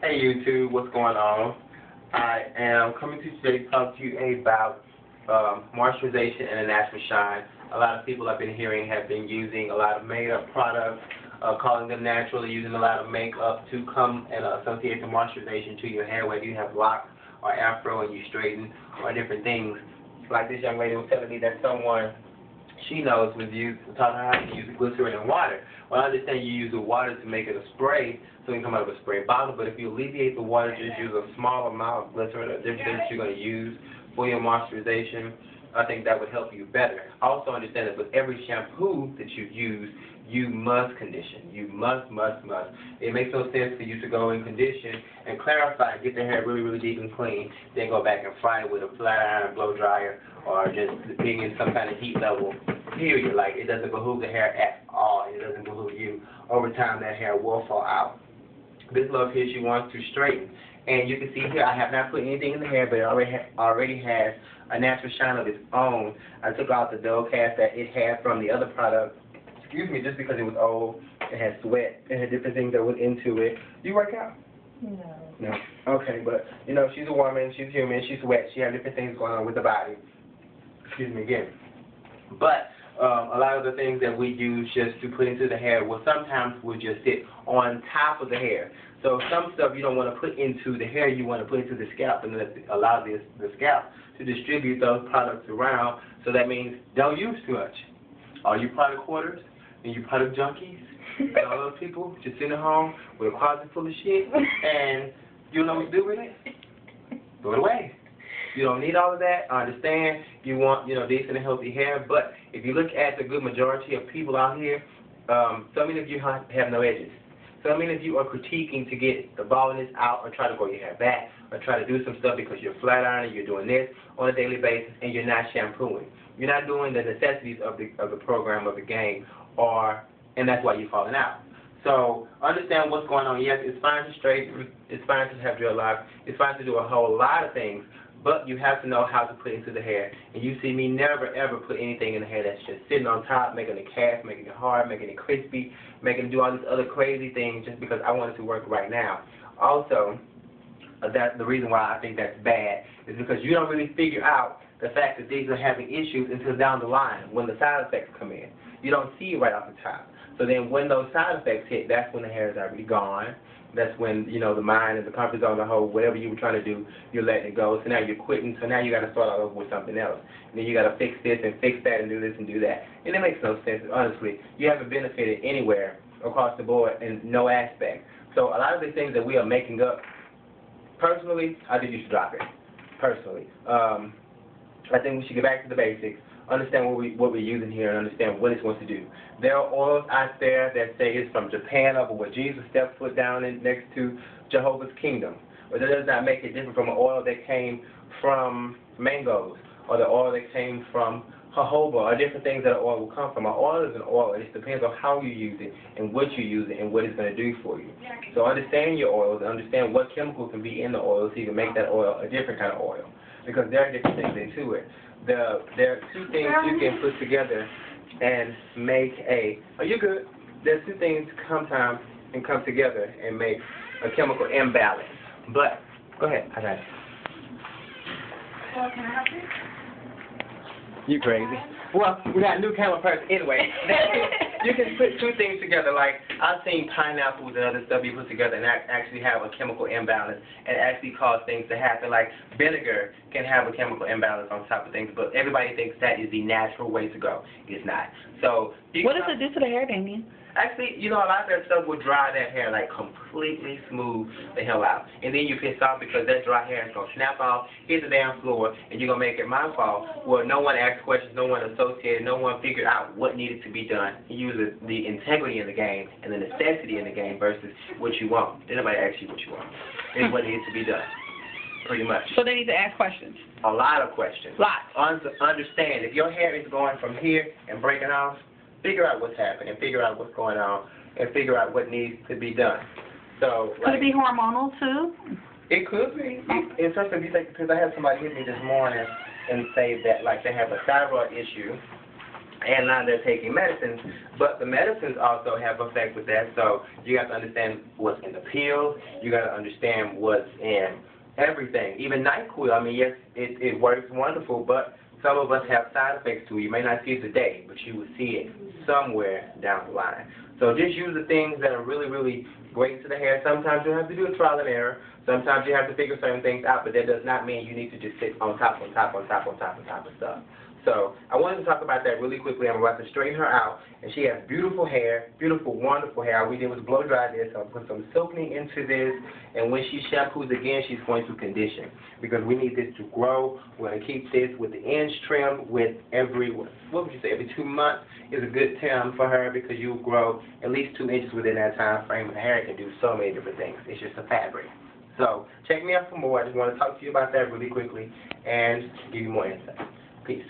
Hey YouTube, what's going on? I am coming to you today to talk to you about moisturization and a natural shine. A lot of people I've been hearing have been using a lot of makeup products, calling them natural, using a lot of makeup to come and associate the moisturization to your hair, whether you have locks or afro and you straighten or different things. Like this young lady was telling me that someone she knows was taught her how to use glycerin and water. Well, I understand you use the water to make it a spray, so it can come out of a spray bottle, but if you alleviate the water, just use a small amount of glycerin or different things you're going to use for your moisturization, I think that would help you better. Also understand that with every shampoo that you use, you must condition. You must. It makes no sense for you to go and condition and clarify, get the hair really deep and clean, then go back and fry it with a flat iron, blow dryer, or just being in some kind of heat level, period. Like, it doesn't behoove the hair at all. It doesn't behoove you. Over time, that hair will fall out. This love here, she wants to straighten. And you can see here, I have not put anything in the hair, but it already has a natural shine of its own. I took out the dull cast that it had from the other product, just because it was old. It had sweat. It had different things that went into it. You work out? No. No. Okay, but, you know, she's a woman, she's human, she's wet, she has different things going on with the body. Excuse me again. But a lot of the things that we use just to put into the hair will sometimes just sit on top of the hair. So some stuff you don't want to put into the hair, you want to put into the scalp and allow the scalp to distribute those products around. So that means don't use too much. All you product hoarders and you product junkies and all those people just sitting at home with a closet full of shit and you know what to do with it? Throw it away. You don't need all of that. I understand you want, decent and healthy hair, but if you look at the good majority of people out here, so many of you have no edges. So many of you are critiquing to get the baldness out or try to grow your hair back or try to do some stuff because you're flat ironing, you're doing this on a daily basis, and you're not shampooing. You're not doing the necessities of the program, of the game, and that's why you're falling out. So understand what's going on. Yes, it's fine to straighten, it's fine to have dreadlocks, it's fine to do a whole lot of things, but you have to know how to put into the hair. And you see me never ever put anything in the hair that's just sitting on top, making it cast, making it hard, making it crispy, making it do all these other crazy things just because I want it to work right now. Also, the reason why I think that's bad is because you don't really figure out the fact that these are having issues until down the line when the side effects come in. You don't see it right off the top. So then when those side effects hit, that's when the hair is already gone. That's when, the mind and the comfort zone, the whole, whatever you were trying to do, you're letting it go. So now you're quitting. So now you got to start all over with something else. And then you got to fix this and fix that and do this and do that. And it makes no sense, honestly. You haven't benefited anywhere across the board in no aspect. So a lot of the things that we are making up, personally, I think you should drop it. Personally. I think we should get back to the basics. Understand what we're using here and understand what it's going to do. There are oils out there that say it's from Japan over where Jesus stepped foot down next to Jehovah's kingdom. But that does not make it different from an oil that came from mangoes or the oil that came from jojoba or different things that an oil will come from. An oil is an oil. It just depends on how you use it and what you use it and what it's going to do for you. So understand your oils and understand what chemicals can be in the oil so you can make that oil a different kind of oil. Because there are different things into it. There are two things you can put together and make are you good? There's two things sometimes can come together and make a chemical imbalance. But, go ahead, I got it. Well, can I help you? You crazy. Well, we got a new camera person anyway. You can put two things together, like I've seen pineapples and other stuff you put together and actually have a chemical imbalance and actually cause things to happen. Like vinegar can have a chemical imbalance on top of things, but everybody thinks that is the natural way to go. It's not. So what does it do to the hair, Damien? Actually, a lot of that stuff will dry that hair like completely smooth the hell out. And then you piss off because that dry hair is going to snap off, hit the damn floor, and you're going to make it my fault. Well, no one asked questions, no one associated, no one figured out what needed to be done. You use the integrity in the game and the necessity in the game versus what you want. Then nobody asks you what you want. It's what needs to be done. Pretty much. So they need to ask questions. A lot of questions. Lots. Understand, if your hair is going from here and breaking off, figure out what's happening, figure out what's going on, and figure out what needs to be done. So, could it be hormonal too? It could be. Especially if you take, because I had somebody hit me this morning and say that like they have a thyroid issue, And now they're taking medicines, but the medicines also have effect with that, so you have to understand what's in the pills, you got to understand what's in everything. Even NyQuil, I mean, yes, it works wonderful, but some of us have side effects to it. You may not see it today, but you will see it somewhere down the line. So just use the things that are really, really great to the hair. Sometimes you have to do a trial and error. Sometimes you have to figure certain things out, but that does not mean you need to just sit on top of stuff. So I wanted to talk about that really quickly. I'm about to straighten her out, and she has beautiful hair, beautiful, wonderful hair. All we did was blow dry this, so I'll put some silkening into this, and when she shampoos again, she's going to condition, because we need this to grow. We're going to keep this with the ends trimmed with every 2 months is a good time for her, because you'll grow at least 2 inches within that time frame, and the hair can do so many different things. It's just a fabric. So check me out for more. I just want to talk to you about that really quickly and give you more insight. Peace.